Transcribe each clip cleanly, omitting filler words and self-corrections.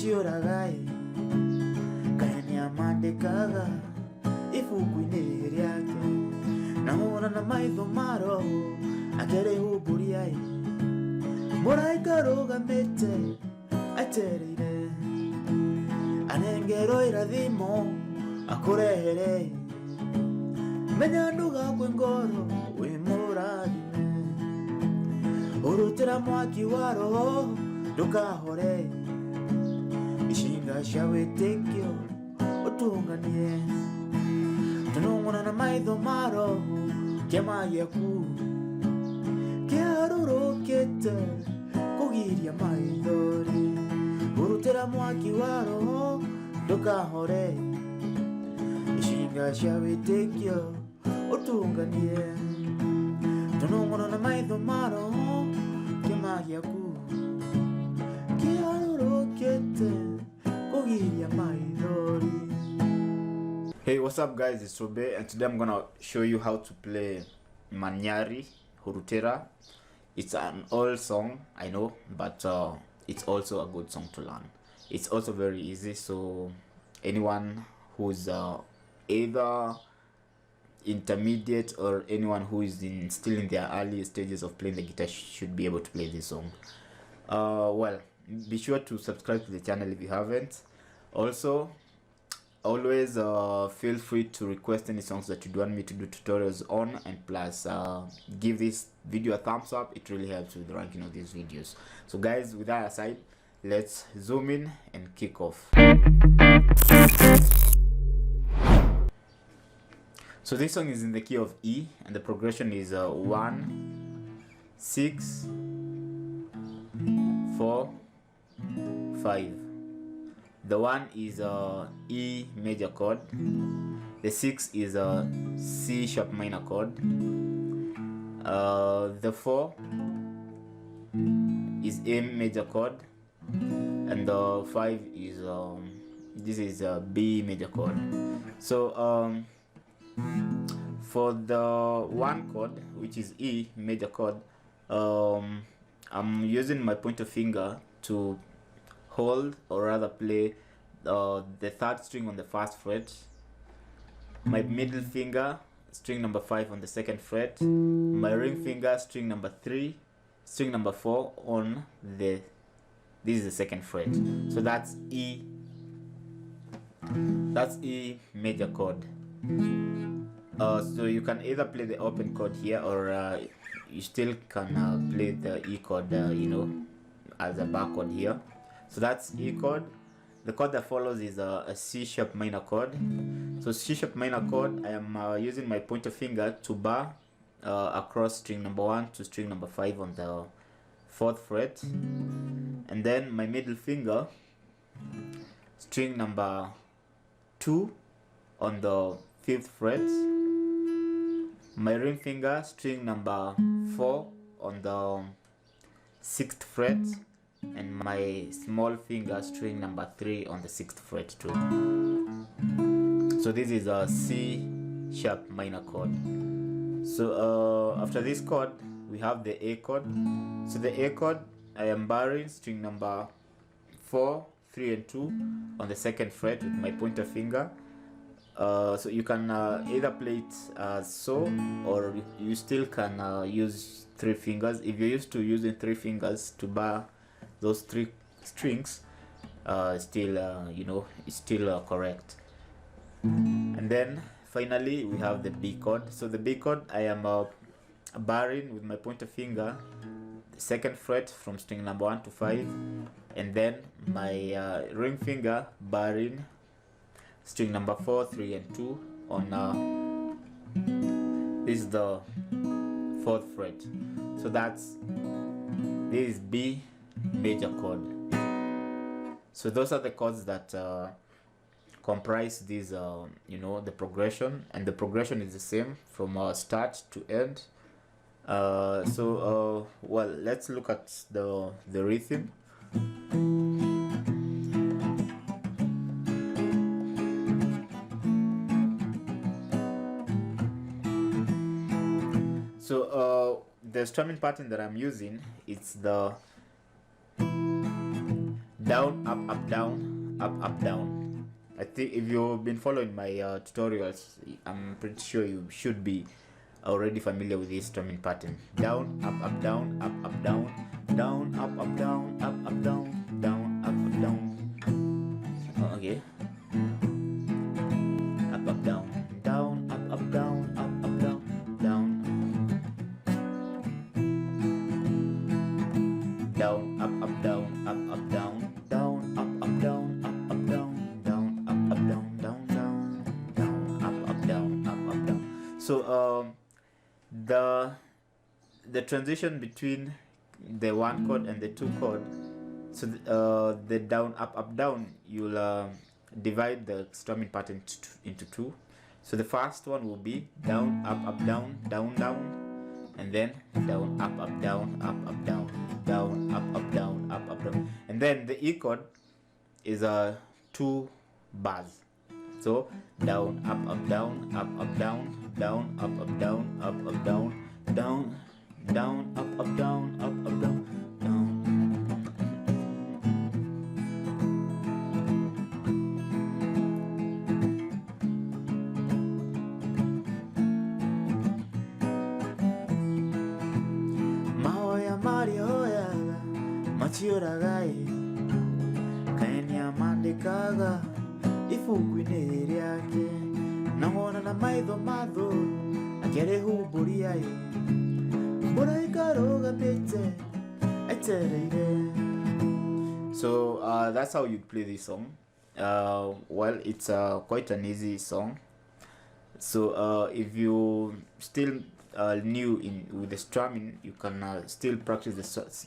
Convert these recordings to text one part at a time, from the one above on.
ciuragai kaenia mandikaga ifuku-inĩ rĩake na mona na maitho maro akĩrĩhumbũriai mũraika rũgamĩte atereire anengerwo irathimo akũrehere menya ndugakwe ngoro wĩ mũrathime Hurutira mwaki wa roho ndũkahore icinga cia wĩtĩkio ũtunganie tũnũng'ũna na maitho ma roho kĩama gĩaku kĩarũrũkĩte kũgiria maithori Hurutira mwaki wa roho ndũkahore icinga cia wĩtĩkio ũtunganie tũnũng'ũna na maitho ma roho kĩama gĩaku kĩarũrũkĩte kũgiria maithori. Hey, what's up guys, it's Robe and today I'm gonna show you how to play Nyari, Hurutira. It's an old song, I know, but it's also a good song to learn. It's also very easy, so anyone who's either intermediate or anyone who is still in their early stages of playing the guitar should be able to play this song. Well, be sure to subscribe to the channel if you haven't. Also, always feel free to request any songs that you want me to do tutorials on, and plus give this video a thumbs up. It really helps with the ranking of these videos. So guys, with that aside, let's zoom in and kick off. So this song is in the key of E and the progression is 1, 6, 4, 5. The 1 is E major chord, the 6 is C sharp minor chord, the 4 is A major chord, and the 5 is this is B major chord. So for the 1 chord, which is E major chord, I'm using my pointer finger to hold, or rather play the 3rd string on the 1st fret, my middle finger string number 5 on the 2nd fret, my ring finger string number 3, string number 4 on this is the 2nd fret. So that's E major chord. So you can either play the open chord here, or you still can play the E chord you know, as a bar chord here. So that's E chord. The chord that follows is a C sharp minor chord. So C sharp minor chord, I am using my pointer finger to bar across string number 1 to string number 5 on the 4th fret, and then my middle finger string number 2 on the 5th fret, my ring finger string number 4 on the 6th fret, and my small finger string number 3 on the 6th fret too. So this is a C sharp minor chord. So after this chord we have the A chord. So the A chord, I am barring string number 4, 3 and 2 on the 2nd fret with my pointer finger. So you can either play it so, or you still can use 3 fingers. If you're used to using 3 fingers to bar those 3 strings, still you know, it's still correct. And then finally we have the B chord. So the B chord, I am barring with my pointer finger the 2nd fret from string number 1 to 5, and then my ring finger barring string number 4, 3 and 2 on this is the 4th fret. So this is B major chord. So those are the chords that comprise this you know, the progression, and the progression is the same from start to end. Well, let's look at the rhythm. So the strumming pattern that I'm using, it's the down, up, up, down, up, up, down. I think if you've been following my tutorials, I'm pretty sure you should be already familiar with this strumming pattern. Down, up, down, up, down, down, up, down, up, down, down, up, down. Okay. Up, down, down, up, down, down, down. Down, up, down, up, down, down, up, down, down, down, up, down, down, down, down, up, down, down. So the transition between the one chord and the two chord, so the down, up, down, you'll divide the strumming pattern into two. So the first one will be down, up, down, down, down, and then down, up, down, down, down, up, down, down. And then the E chord is 2 bars. So down, up, down, down, down, up, down, down, down, down, up, down, down, down. Machiuragai Kenya mandikaga ifukwine ryake nangona na maitho matho akere huburia bora ikaroga pete etereire. So that's how you play this song. Well, it's quite an easy song. So if you still new with the strumming, you can still practice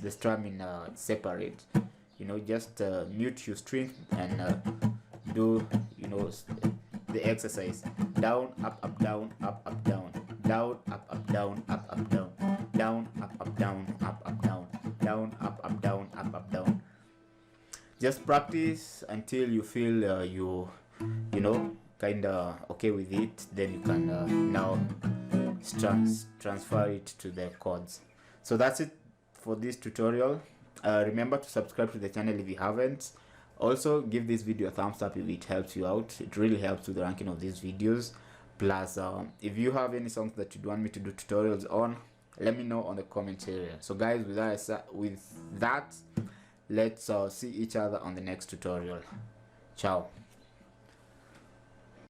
the strumming separate. You know, just mute your string and do, you know, the exercise. Down, up, down, up, down, down, up, down, up, down, down, up, down, up, down, down, up, down, up, down. Just practice until you feel you know, kind of okay with it. Then you can now transfer it to the chords. So that's it for this tutorial. Remember to subscribe to the channel if you haven't. Also give this video a thumbs up if it helps you out. It really helps with the ranking of these videos. Plus if you have any songs that you want me to do tutorials on, let me know on the comment area. So guys, with that let's see each other on the next tutorial. Ciao.